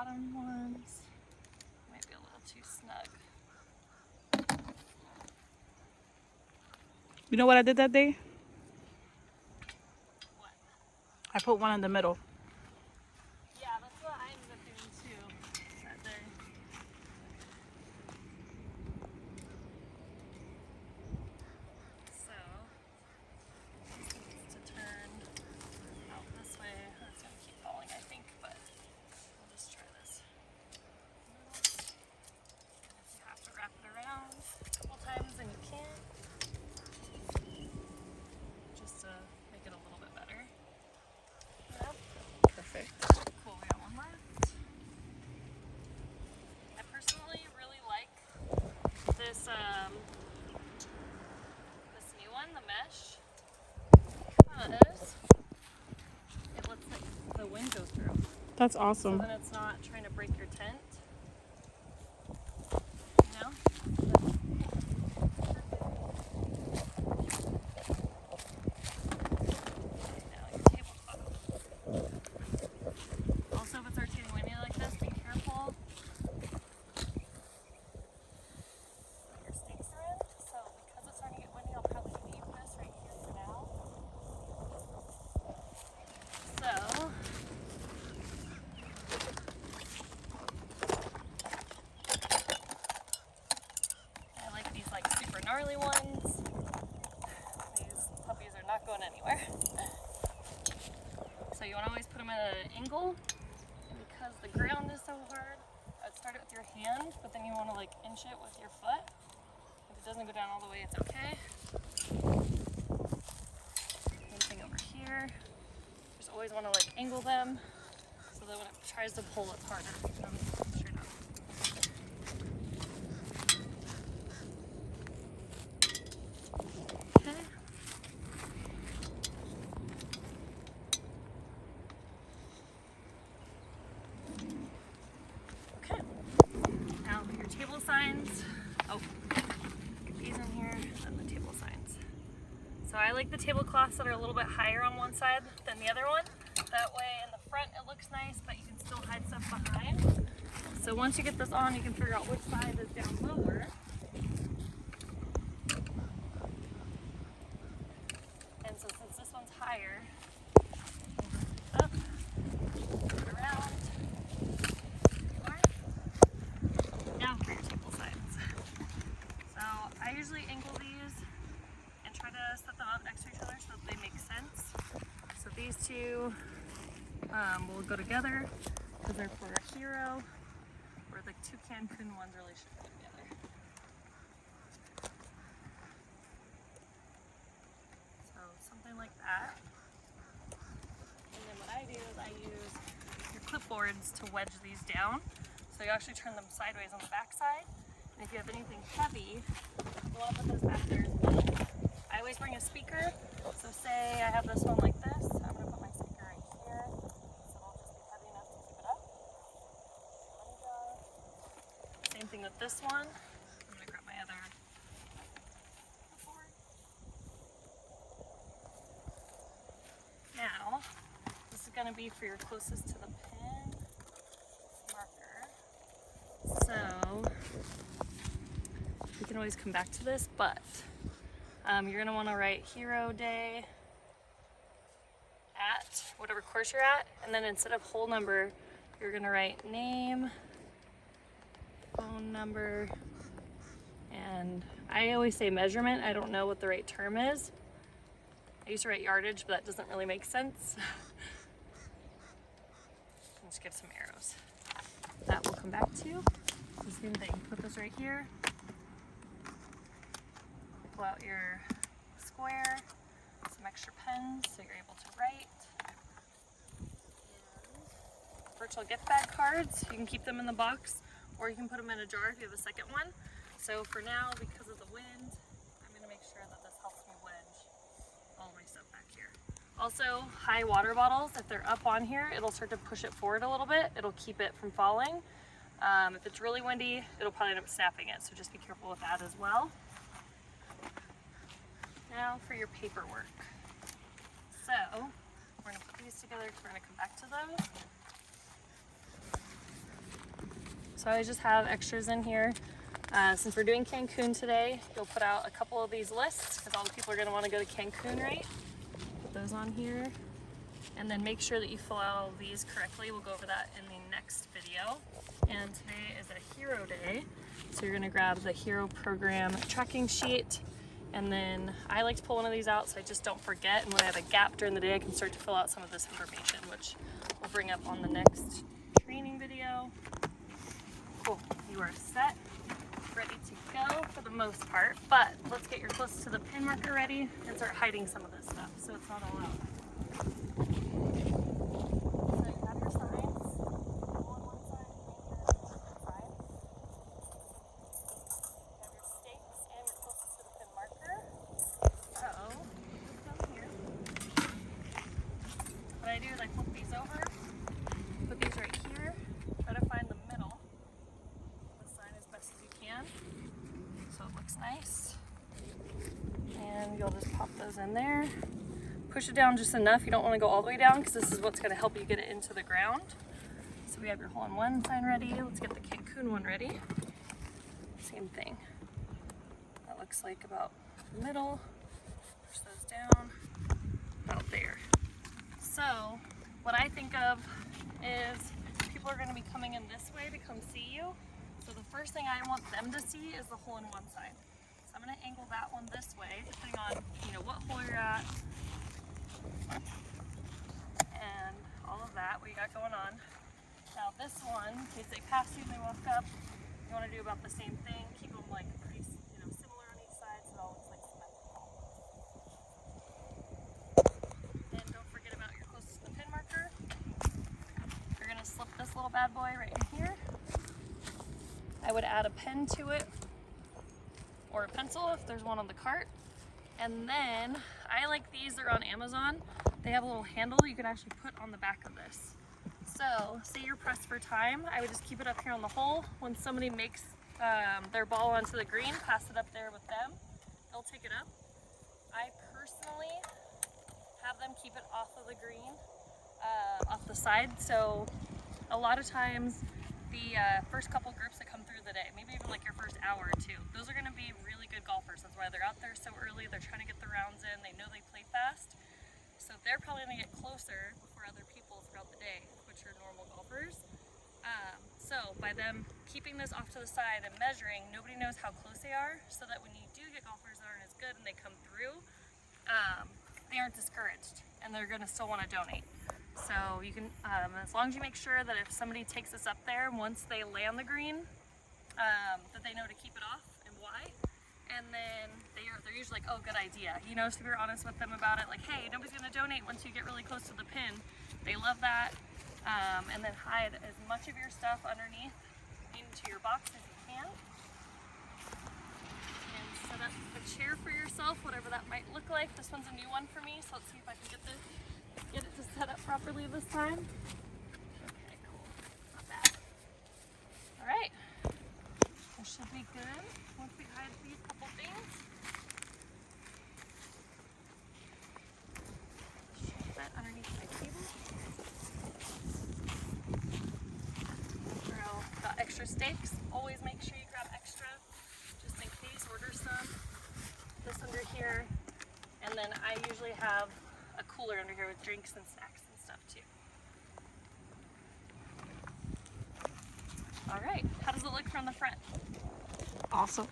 bottom ones might be a little too snug. You know what I did that day? What? I put one in the middle. Yeah, that's what I ended up doing too that day. So, this needs to turn out this way. It's going to keep falling, I think, but we'll just try this. If you have to wrap it around a couple times, then you can. Just to make it a little bit better. Yep. Perfect. Cool, we got one left. I personally really like this this new one, the mesh, because it lets the wind go through. That's So awesome. then it's not trying to break your tent. You know? Now your tablecloth. Also, if it starts getting windy like this, be careful that your stakes are in. So because it's starting to get windy, I'll probably leave this right here for now. So I like these like super gnarly ones. These puppies are not going anywhere. So you want to always put them at an angle, and because the ground is so hard, I'd start it with your hand, but then you want to like inch it with your foot. If it doesn't go down all the way, it's okay. Same thing over here. Just always want to like angle them so that when it tries to pull, it's harder to come straight up. Okay. Okay. Now your table signs. Oh, get these in here and the table signs. So I like the tablecloths that are a little bit higher on one side than the other one. That way in the front it looks nice, but you can still hide stuff behind. So once you get this on, you can figure out which side is down lower. And so since this one's higher, up, turn around. Now for your table signs. So I usually angle these and try to set them up next to each other so that they make sense. So these two will go together because they're for a hero, where the two Cancun ones really should go together. So something like that. And then what I do is I use your clipboards to wedge these down. So you actually turn them sideways on the back side. And if you have anything heavy, you want to put those back there as well. I always bring a speaker. So say I have this one like this. I'm going to put my speaker right here. So it'll just be heavy enough to keep it up. Same thing with this one. I'm going to grab my other clipboard. Now, this is going to be for your closest to the pin marker. So you can always come back to this, but you're going to want to write Hero Day at whatever course you're at, and then instead of whole number, you're going to write name, phone number, and I always say measurement. I don't know what the right term is. I used to write yardage, but that doesn't really make sense. Just give some arrows. That will come back to you. The same thing. Put this right here. Pull out your square, some extra pens so you're able to write. And virtual gift bag cards, you can keep them in the box or you can put them in a jar if you have a second one. So for now, because of the wind, I'm going to make sure that this helps me wedge all my stuff back here. Also, high water bottles, if they're up on here, it'll start to push it forward a little bit. It'll keep it from falling. If it's really windy, it'll probably end up snapping it, so just be careful with that as well. Now for your paperwork. So, we're going to put these together because we're going to come back to those. So I just have extras in here. Since we're doing Cancun today, you'll put out a couple of these lists because all the people are going to want to go to Cancun, right? Put those on here. And then make sure that you fill out all of these correctly. We'll go over that in the next video. And today is a hero day. So you're gonna grab the hero program tracking sheet. And then I like to pull one of these out so I just don't forget. And when I have a gap during the day, I can start to fill out some of this information, which we'll bring up on the next training video. Cool, you are set, ready to go for the most part. But let's get your close to the pin marker ready and start hiding some of this stuff so it's not all out. What I do is I flip these over, put these right here, try to find the middle, the sign as best as you can, so it looks nice. And you'll just pop those in there. Push it down just enough, you don't want to go all the way down because this is what's going to help you get it into the ground. So we have your hole-in-one sign ready, let's get the Cancun one ready. Same thing. That looks like about the middle. Push those down, about there. So what I think of is people are going to be coming in this way to come see you. So the first thing I want them to see is the hole-in-one sign. So I'm going to angle that one this way, depending on what hole you're at and all of that, what you got going on. Now this one, in case they pass you and they walk up, you want to do about the same thing. Keep them like pretty similar on each side so it all looks like symmetrical. And don't forget about your closest to the pin marker. You're going to slip this little bad boy right in here. I would add a pen to it or a pencil if there's one on the cart. And then I like these, they're on Amazon. They have a little handle you can actually put on the back of this. So say you're pressed for time, I would just keep it up here on the hole. When somebody makes their ball onto the green, pass it up there with them. They'll take it up. I personally have them keep it off of the green, off the side. So a lot of times the first couple groups that come through the day, maybe even like your first hour or two, those are going to be really good golfers. That's why they're out there so early. They're trying to get the rounds in. They know they play fast. So they're probably going to get closer before other people throughout the day, which are normal golfers. So by them keeping this off to the side and measuring, nobody knows how close they are, so that when you do get golfers that aren't as good and they come through, they aren't discouraged and they're going to still want to donate. So you can, as long as you make sure that if somebody takes this up there, once they land the green, that they know to keep it off and why. And then they're usually like, oh, good idea. So if you're honest with them about it, like, hey, nobody's going to donate once you get really close to the pin. They love that. And then hide as much of your stuff underneath into your box as you can. And set up a chair for yourself, whatever that might look like. This one's a new one for me, so let's see if I can get it to set up properly this time. Okay, cool. Not bad. All right. That should be good. Once we hide these couple things, shove that underneath my table. Got extra stakes. Always make sure you grab extra, just in case. Order some. This under here, and then I usually have a cooler under here with drinks and snacks and stuff too. All right, how does it look from the front? Awesome.